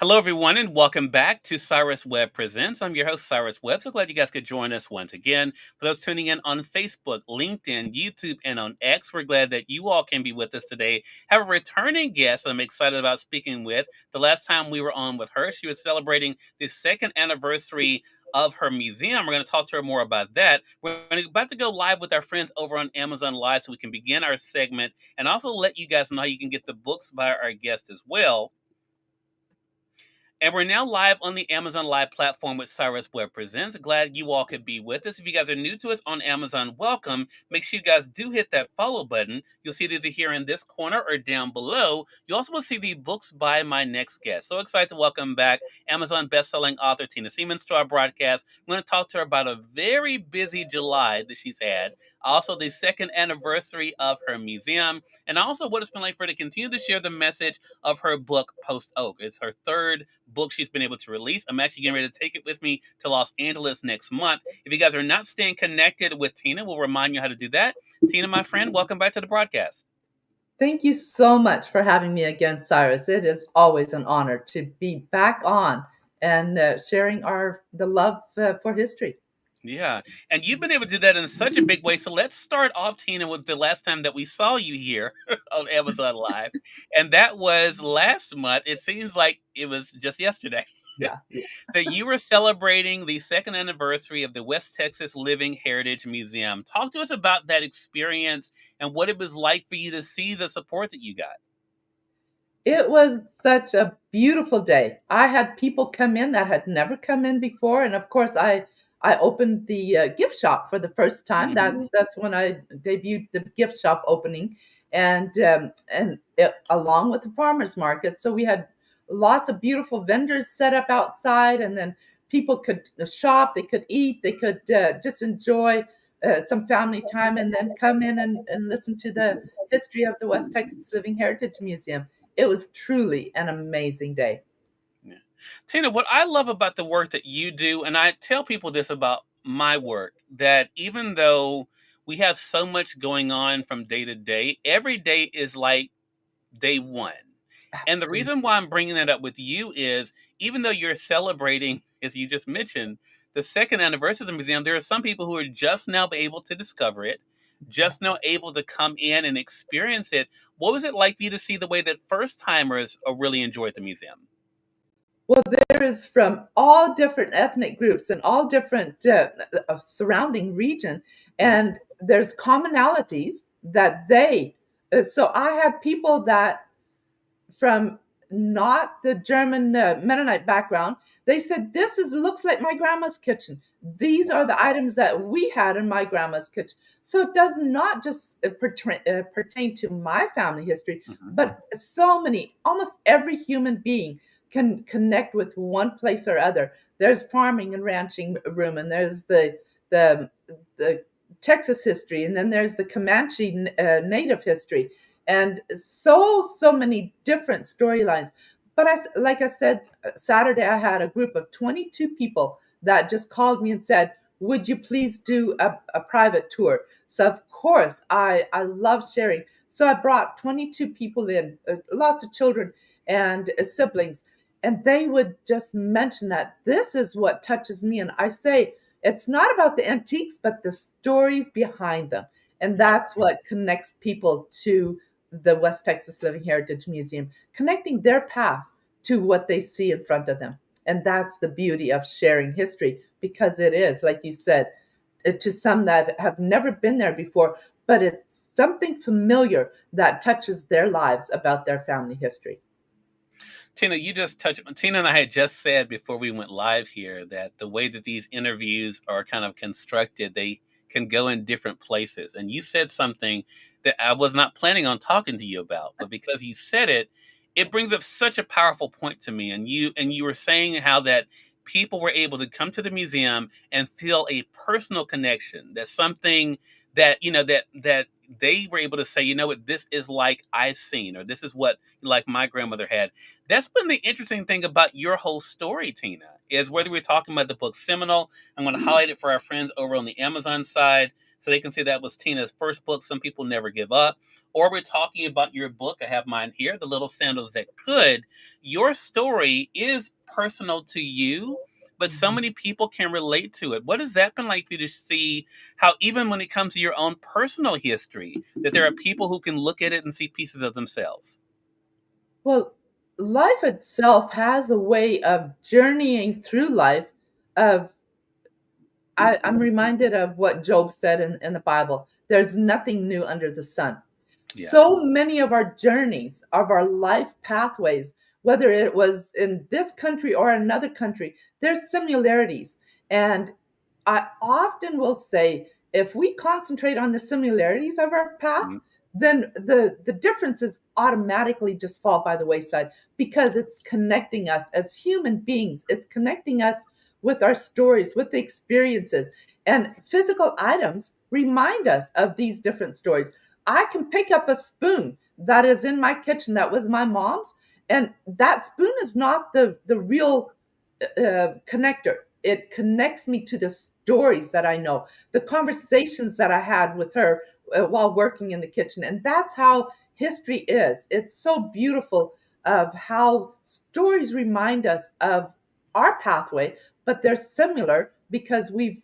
Hello, everyone, and welcome back to Cyrus Webb Presents. I'm your host, Cyrus Webb. So glad you guys could join us once again. For those tuning in on Facebook, LinkedIn, YouTube, and on X, we're glad that you all can be with us today. Have a returning guest I'm excited about speaking with. The last time we were on with her, she was celebrating the second anniversary of her museum. We're going to talk to her more about that. About to go live with our friends over on Amazon Live so we can begin our segment and also let you guys know how you can get the books by our guest as well. And we're now live on the Amazon Live platform with Cyrus Webb Presents. Glad you all could be with us. If you guys are new to us on Amazon, welcome. Make sure you guys do hit that follow button. You'll see it either here in this corner or down below. You also will see the books by my next guest. So excited to welcome back Amazon bestselling author Tina Siemens to our broadcast. I'm going to talk to her about a very busy July that she's had. Also, the second anniversary of her museum, and also what it's been like for her to continue to share the message of her book, Post Oak. It's her third book she's been able to release. I'm actually getting ready to take it with me to Los Angeles next month. If you guys are not staying connected with Tina, we'll remind you how to do that. Tina, my friend, welcome back to the broadcast. Thank you so much for having me again, Cyrus. It is always an honor to be back on and sharing the love for history. Yeah, and you've been able to do that in such a big way. So let's start off, Tina, with the last time that we saw you here on Amazon Live, and that was last month. It seems like it was just yesterday. Yeah. That you were celebrating the second anniversary of the West Texas Living Heritage Museum. Talk to us about that experience and what it was like for you to see the support that you got. It was such a beautiful day. I had people come in that had never come in before, and of course, I opened the gift shop for the first time. Hmm. That's when I debuted the gift shop opening, and along with the farmers market. So we had lots of beautiful vendors set up outside, and then people could shop, they could eat, they could just enjoy some family time, and then come in and listen to the history of the West Texas Living Heritage Museum. It was truly an amazing day. Yeah. Tina, what I love about the work that you do, and I tell people this about my work, that even though we have so much going on from day to day, every day is like day one. And the Absolutely. reason why I'm bringing that up with you is even though you're celebrating, as you just mentioned, the second anniversary of the museum, there are some people who are just now able to discover it, just now able to come in and experience it. What was it like for you to see the way that first timers really enjoyed the museum? Well, there is from all different ethnic groups and all different surrounding region, Mhm. and there's commonalities that they. So I had people that from not the German Mennonite background. They said, "This is looks like my grandma's kitchen. These are the items that we had in my grandma's kitchen." So it does not just pertain to my family history, Mhm. but so many, almost every human being can connect with one place or other. There's farming and ranching room, and there's the the Texas history, and then there's the Comanche native history, and so many different storylines. But like I said, Saturday I had a group of 22 people that just called me and said, would you please do a private tour? So of course I love sharing. So I brought 22 people in, lots of children and siblings, and they would just mention that this is what touches me. And I say it's not about the antiques but the stories behind them, and Right. that's what connects people to the West Texas Living Heritage Museum, connecting their past to what they see in front of them. And that's the beauty of sharing history, because it is, like you said, to some that have never been there before, but it's something familiar that touches their lives about their family history. Tina, Tina and I had just said before we went live here that the way that these interviews are kind of constructed, they can go in different places. And you said something that I was not planning on talking to you about, but because you said it, it brings up such a powerful point to me. And you were saying how that people were able to come to the museum and feel a personal connection. That's something that that they were able to say, you know what, this is like I've seen, or this is what like my grandmother had. That's been the interesting thing about your whole story, Tina, is whether we're talking about the book Seminole, I'm going to highlight it for our friends over on the Amazon side. So they can say that was Tina's first book, Some People Never Give Up. Or we're talking about your book. I have mine here, The Little Sandals That Could. Your story is personal to you, but so Mhm. many people can relate to it. What has that been like for you to see how, even when it comes to your own personal history, that there are people who can look at it and see pieces of themselves? Well, life itself has a way of journeying through life of I'm reminded of what Job said in the Bible. There's nothing new under the sun. Yeah. So many of our journeys, of our life pathways, whether it was in this country or another country, there's similarities. And I often will say, if we concentrate on the similarities of our path, Mhm. then the differences automatically just fall by the wayside because it's connecting us as human beings. It's connecting us with our stories, with the experiences. And physical items remind us of these different stories. I can pick up a spoon that is in my kitchen that was my mom's, and that spoon is not the real connector. It connects me to the stories that I know, the conversations that I had with her while working in the kitchen. And that's how history is. It's so beautiful of how stories remind us of our pathway, but they're similar because we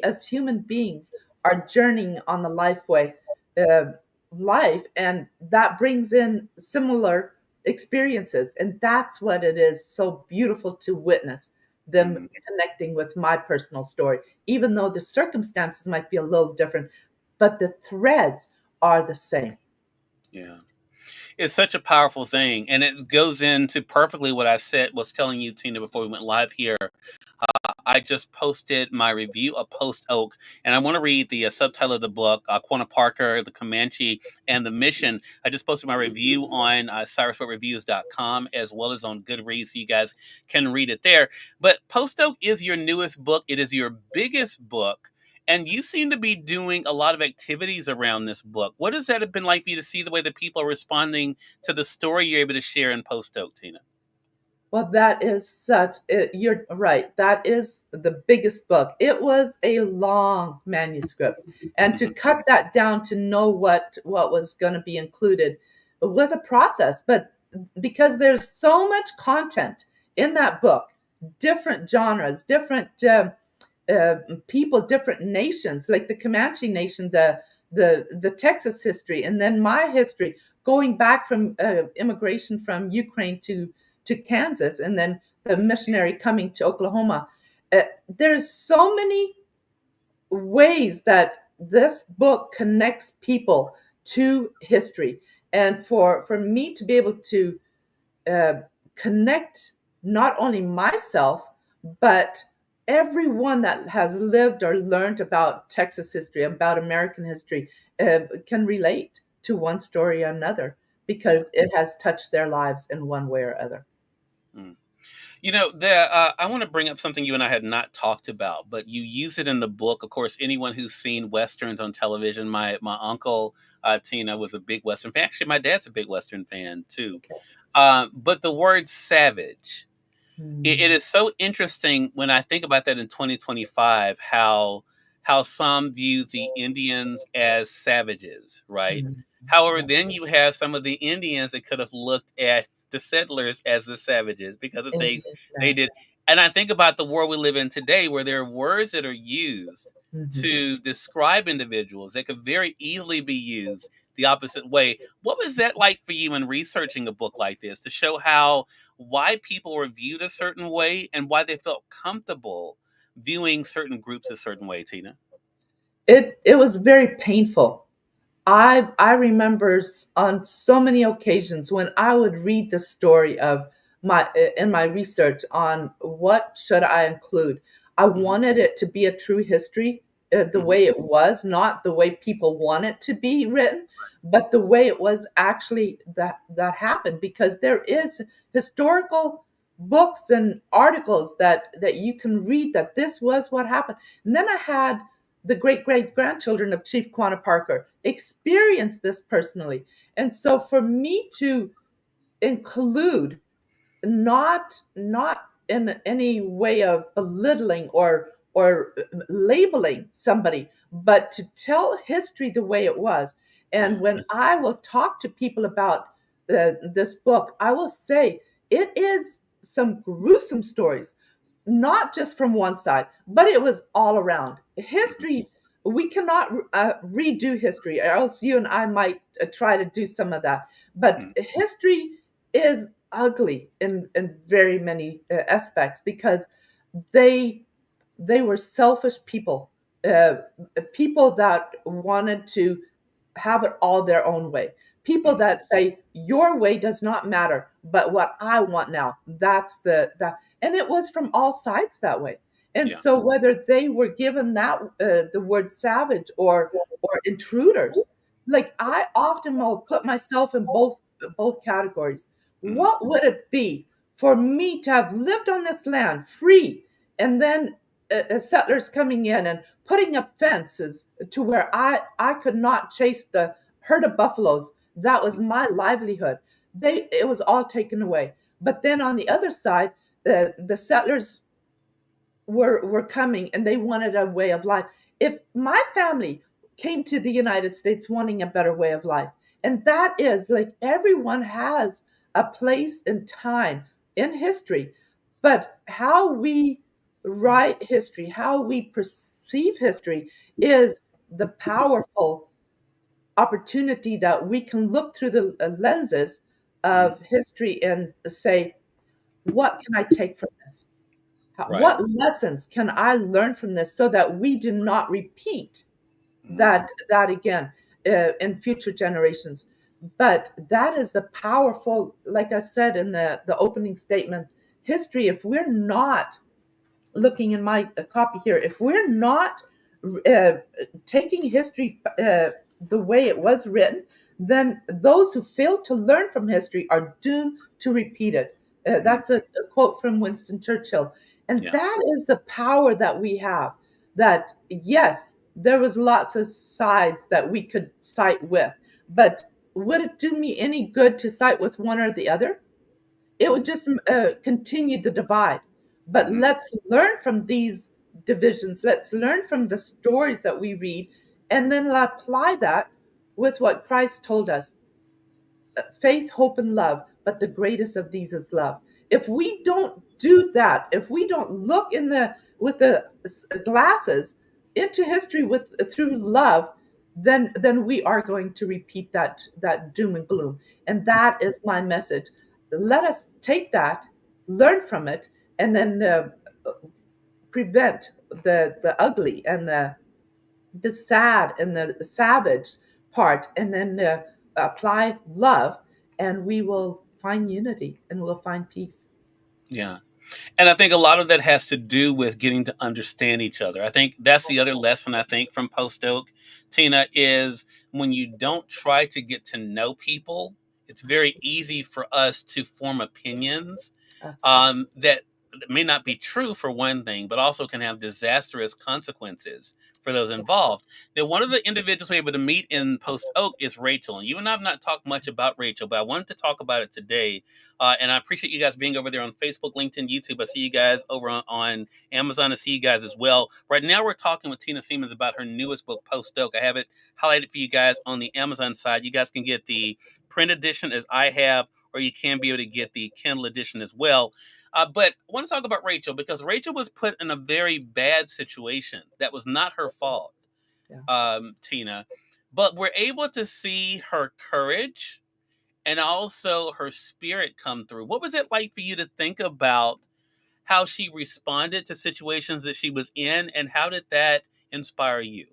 as human beings are journeying on the uh, life, and that brings in similar experiences, and that's what it is so beautiful to witness them Mhm. connecting with my personal story, even though the circumstances might be a little different, but the threads are the same. Yeah. It's such a powerful thing, and it goes into perfectly what I said was telling you, Tina, before we went live here. I just posted my review of Post Oak, and I want to read the subtitle of the book, Quanah Parker, The Comanche, and the Mission. I just posted my review on cyruswebreviews.com as well as on Goodreads, so you guys can read it there. But Post Oak is your newest book. It is your biggest book. And you seem to be doing a lot of activities around this book. What has that have been like for you to see the way that people are responding to the story you're able to share in Post Oak, Tina? Well, that is you're right. That is the biggest book. It was a long manuscript. And to Hmm. cut that down to know what was going to be included was a process. But because there's so much content in that book, different genres, different uh, people, different nations, like the Comanche Nation, the Texas history, and then my history, going back from immigration from Ukraine to Kansas, and then the missionary coming to Oklahoma. There's so many ways that this book connects people to history, and for me to be able to uh, connect not only myself, but everyone that has lived or learned about Texas history, about American history, can relate to one story or another Yeah. because it has touched their lives in one way or other. Mm. I want to bring up something you and I had not talked about, but you use it in the book. Of course, anyone who's seen westerns on television, my uncle Tina was a big western fan. Actually, my dad's a big western fan too. But the word savage, it Mm, is so interesting when I think about that in 2025, how some view the Indians as savages, right? mm, However, yeah, then you have some of the Indians that could have looked at the settlers as the savages because of things they did. exactly. And I think about the world we live in today where there are words that are used Mhm. to describe individuals that could very easily be used the opposite way. What was that like for you in researching a book like this to show how why people were viewed a certain way and why they felt comfortable viewing certain groups a certain way, Tina? It was very painful. I remember on so many occasions when I would read the story of my in my research on what should I include. I Hmm. wanted it to be a true history, the Hmm. way it was, not the way people want it to be written, but the way it was actually that happened. Because there is historical books and articles that you can read that this was what happened. And then I had the great great grandchildren of Chief Quanah Parker experience this personally. And so for me to include, not in any way of belittling or or labeling somebody, but to tell history the way it was. And Yeah. when I will talk to people about this book, I will say it is some gruesome stories, not just from one side, but it was all around. Mhm. History, we cannot redo history, or else you and I might try to do some of that. But Mhm. history is ugly in very many aspects because they they were selfish people, uh, people that wanted to have it all their own way. People Mhm. that say your way does not matter, but what I want now, that's that. And it was from all sides that way. And Yeah. so whether they were given that the word savage or intruders, like I often will put myself in both categories. Mhm. What would it be for me to have lived on this land free, and then settlers coming in and putting up fences to where I could not chase the herd of buffaloes? That was my livelihood. It was all taken away. But then on the other side, the settlers were coming and they wanted a way of life. If my family came to the United States wanting a better way of life, and that is like everyone has a place and time in history, but how we write history, how we perceive history is the powerful opportunity that we can look through the lenses Mhm. of history and say, what can I take from this? Right. What lessons can I learn from this so that we do not repeat Mhm. that again in future generations? But that is the powerful, like I said in the opening statement, history. If we're not looking in my copy here, if we're not uh, taking history the way it was written, then those who fail to learn from history are doomed to repeat it. Mhm. That's a quote from Winston Churchill. And Yeah. that is the power that we have. That, yes, there was lots of sides that we could side with, but would it do me any good to side with one or the other? It would Mhm. just continue the divide. But Mhm. let's learn from these divisions. Let's learn from the stories that we read and then apply that with what Christ told us: faith, hope, and love. But the greatest of these is love. If we don't do that, if we don't look in the with the glasses into history with through love, then we are going to repeat that doom and gloom. And that is my message. Let us take that, learn from it, and then prevent the ugly and the sad and the savage part, and then apply love, and we will find unity and we'll find peace. Yeah. And I think a lot of that has to do with getting to understand each other. I think that's the other lesson I think from Post Oak, Tina, is when you don't try to get to know people, it's very easy for us to form opinions Absolutely. that may not be true for one thing, but also can have disastrous consequences for those involved. Now, one of the individuals we were able to meet in Post Oak is Rachel, and you and I have not talked much about Rachel, but I wanted to talk about it today. And I appreciate you guys being over there on Facebook, LinkedIn, YouTube. I see you guys over on Amazon. I see you guys as well. Right now, we're talking with Tina Siemens about her newest book, Post Oak. I have it highlighted for you guys on the Amazon side. You guys can get the print edition as I have, or you can be able to get the Kindle edition as well. But I want to talk about Rachel because Rachel was put in a very bad situation that was not her fault, Yeah. Tina. But we're able to see her courage and also her spirit come through. What was it like for you to think about how she responded to situations that she was in, and how did that inspire you?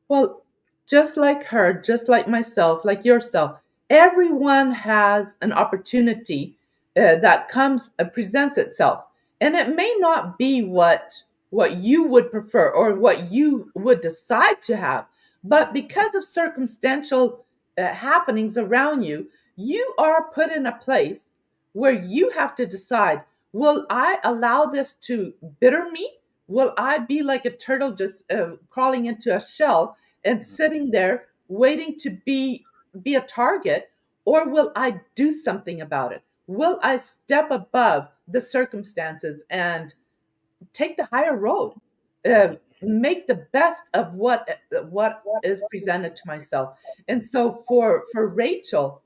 Well, just like her, just like myself, like yourself, everyone has an opportunity that comes presents itself, and it may not be what you would prefer or what you would decide to have, but Mhm. because of circumstantial happenings around you, you are put in a place where you have to decide: will I allow this to bitter me? Will I be like a turtle just crawling into a shell and Mhm. sitting there waiting to be a target, or will I do something about it? Will I step above the circumstances and take the higher road, Mhm. make the best of what is presented to myself. And so for Rachel,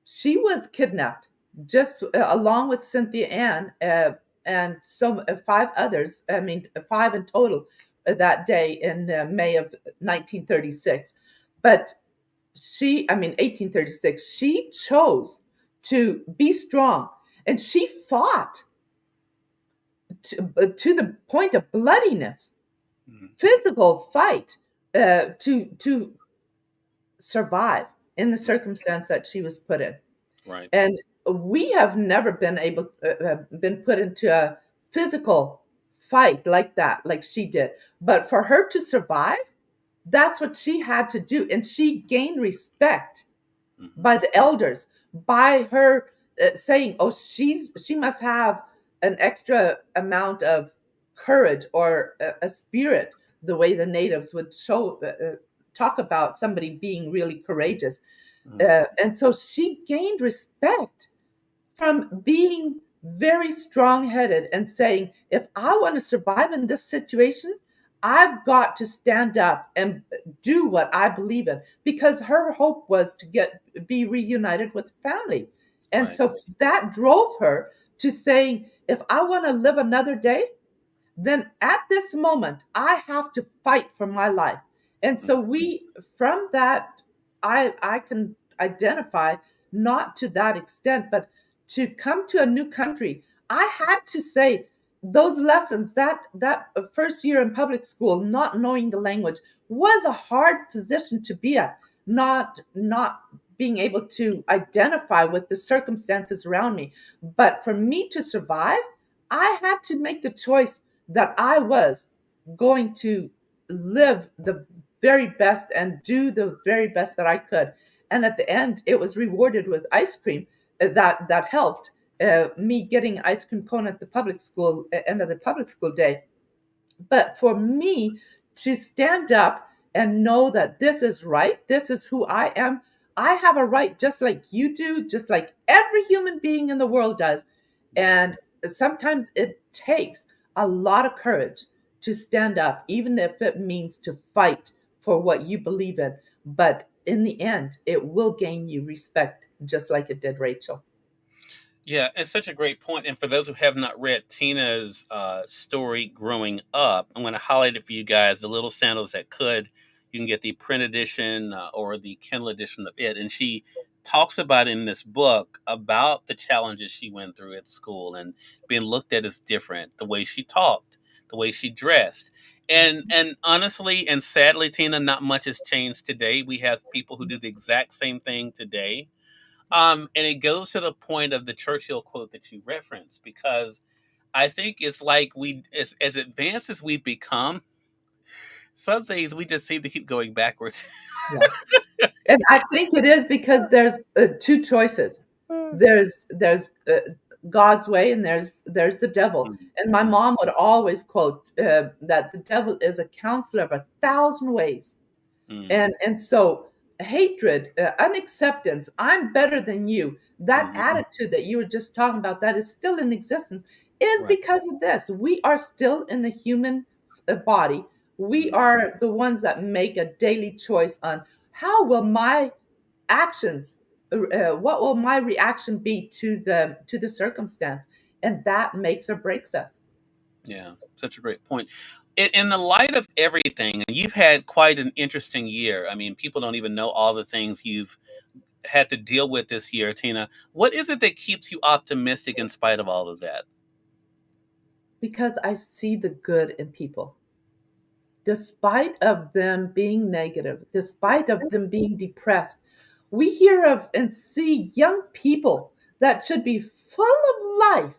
she was kidnapped, just along with Cynthia Ann, and some five others. I mean, five in total that day in May of 1936. But she, I mean, 1836. She chose to be strong, and she fought to the point of bloodiness, Mhm. physical fight, to survive in the circumstance that she was put in. Right. And we have never been able been put into a physical fight like that, like she did. But for her to survive, that's what she had to do, and she gained respect Mhm. by the elders, by her saying, "Oh, she must have an extra amount of courage or a spirit," the way the natives would show talk about somebody being really courageous. Mhm. And so she gained respect from being very strong headed and saying, if I want to survive in this situation, I've got to stand up and do what I believe in, because her hope was to be reunited with family. And Right. so that drove her to saying, if I want to live another day, then at this moment I have to fight for my life. And Mhm. so we, from that, I can identify, not to that extent, but to come to a new country, I had to say those lessons, that first year in public school, not knowing the language, was a hard position to be at, not being able to identify with the circumstances around me. But for me to survive, I had to make the choice that I was going to live the very best and do the very best that I could. And at the end, it was rewarded with ice cream that helped me getting ice cream cone at the public school end of the public school day. But for me to stand up and know that this is right, this is who I am, I have a right just like you do, just like every human being in the world does. Yeah. And sometimes it takes a lot of courage to stand up, even if it means to fight for what you believe in. But in the end, it will gain you respect, just like it did Rachel. Yeah, it's such a great point. And for those who have not read Tina's story growing up, I'm going to highlight it for you guys. The Little Sandals That Could. You can get the print edition or the Kindle edition of it. And she talks about in this book about the challenges she went through at school and being looked at as different, the way she talked, the way she dressed. And honestly and sadly, Tina, not much has changed today. We have people who do the exact same thing today, and it goes to the point of the Churchill quote that you referenced, because I think it's like as advanced as we become, some things we just seem to keep going backwards. Yeah. And I think it is because there's two choices. There's God's way, and there's the devil. Mm, And my mm, mom would always quote that the devil is a counselor of 1,000 ways. mm, And so hatred, unacceptance, I'm better than you, that mhm. attitude that you were just talking about, that is still in existence, is Right. because of this. We are still in the human body. We Mhm. are the ones that make a daily choice on how will my actions, what will my reaction be to the circumstance, and that makes or breaks us. Yeah, such a great point. In the light of everything, and you've had quite an interesting year. I mean, people don't even know all the things you've had to deal with this year, Tina. What is it that keeps you optimistic in spite of all of that? Because I see the good in people, despite of them being negative, despite of them being depressed. We hear of and see young people that should be full of life,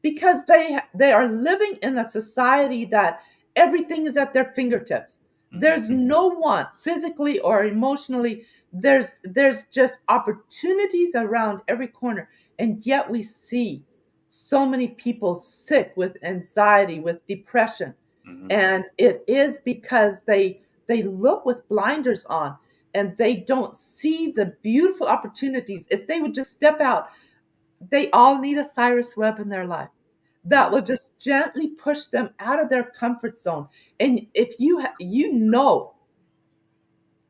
because they are living in a society that everything is at their fingertips. Hmm. There's no want physically or emotionally. There's just opportunities around every corner, and yet we see so many people sick with anxiety, with depression. Hmm. And it is because they look with blinders on, and they don't see the beautiful opportunities. If they would just step out, they all need a Cyrus Webb in their life. that will just gently push them out of their comfort zone. And if you know,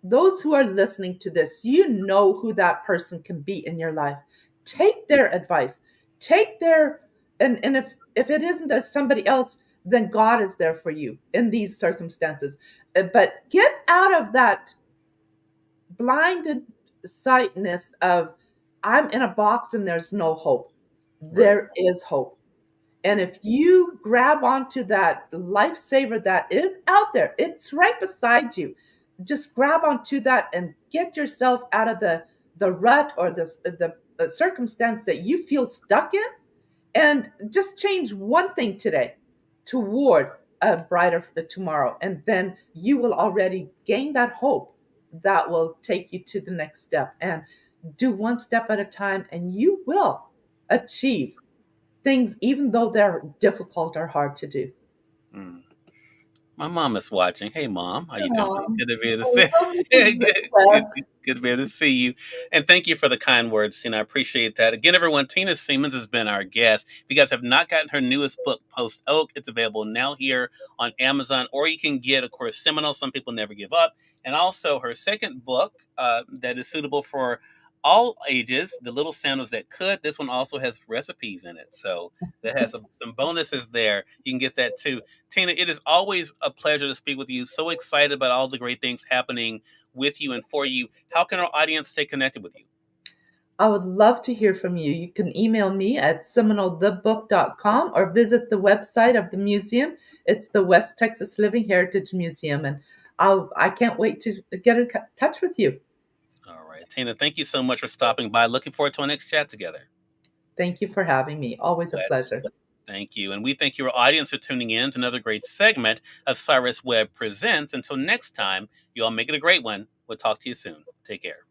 those who are listening to this, you know who that person can be in your life. Take their advice. Take their and if it isn't as somebody else, then God is there for you in these circumstances. But get out of that blinded sightness of I'm in a box and there's no hope. Right. There is hope. And if you grab onto that lifesaver that is out there, it's right beside you. Just grab onto that and get yourself out of the rut or the circumstance that you feel stuck in, and just change one thing today toward a brighter tomorrow. And then you will already gain that hope that will take you to the next step. And do one step at a time, and you will achieve things, even though they're difficult or hard to do. Mm. My mom is watching. Hey, mom, how you doing? Um, Good to be able to I see. love Mrs. good, good, Webb. good to be able to see you. And thank you for the kind words, Tina. I appreciate that. Again, everyone, Tina Siemens has been our guest. If you guys have not gotten her newest book, Post Oak, it's available now here on Amazon, or you can get, of course, Seminole, Some People Never Give Up, and also her second book that is suitable for all ages, The Little Sandals That Could. This one also has recipes in it. So that has some bonuses there. You can get that too. Tina, it is always a pleasure to speak with you. So excited about all the great things happening with you and for you. How can our audience stay connected with you? I would love to hear from you. You can email me at seminothebook.com or visit the website of the museum. It's the West Texas Living Heritage Museum. And I can't wait to get in touch with you. All right, Tina, thank you so much for stopping by. Looking forward to our next chat together. Thank you for having me. Always a Glad. pleasure. Thank you. And we thank your audience for tuning in to another great segment of Cyrus Webb Presents. Until next time, you all make it a great one. We'll talk to you soon. Take care.